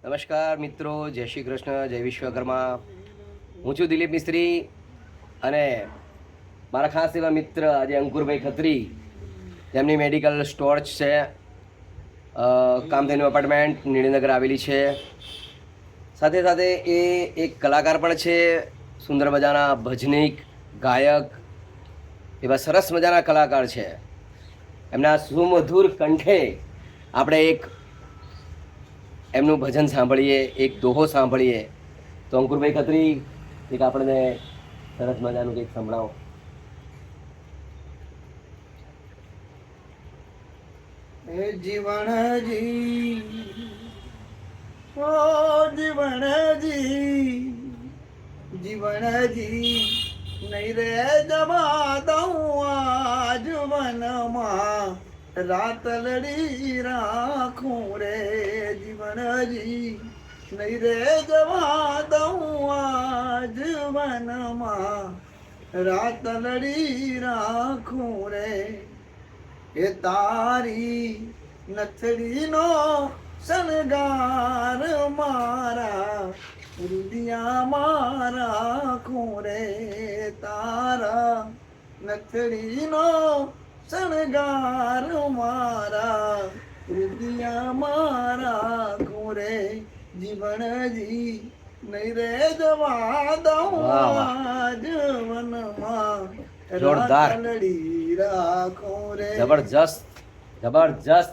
નમસ્કાર મિત્રો, જય શ્રી કૃષ્ણ, જય વિશ્વકર્મા. હું છું દિલીપ મિસ્ત્રી અને મારા ખાસ એવા મિત્ર આજે અંકુરભાઈ ખત્રી, જેમની મેડિકલ સ્ટોર છે, કામધેનુ એપાર્ટમેન્ટ નિણીનગર આવેલી છે. સાથે સાથે એ એક કલાકાર પણ છે, સુંદર મજાના ભજનીક ગાયક, એવા સરસ મજાના કલાકાર છે. એમના સુમધુર કંઠે આપણે એક એમનું ભજન સાંભળીએ, એક દોહો સાંભળીએ. તો અંકુરભાઈ ખત્રી એક આપણને સરસ મજાનું કંઈક સંભળાવો. જીવણજી ઓ જીવણજી જીવણજી નહીં રે જવા દઉં આ જીવનમાં રાત લડી રાખું રે જીવણજી નહીં રે જવા દઉં આ જીવનમાં રાત લડી રાખું રે. એ તારી નથડીનો શણગાર મારા હૃદયમાં રાખું રે. તારા નથડીનો શણગાર મારા હૃદયમાં રાખું રે જીવણજી નહીં રે જવા દઉં જીવનમાં જોરદાર, લડી રાખું રે. જબરજસ્ત જબરજસ્ત.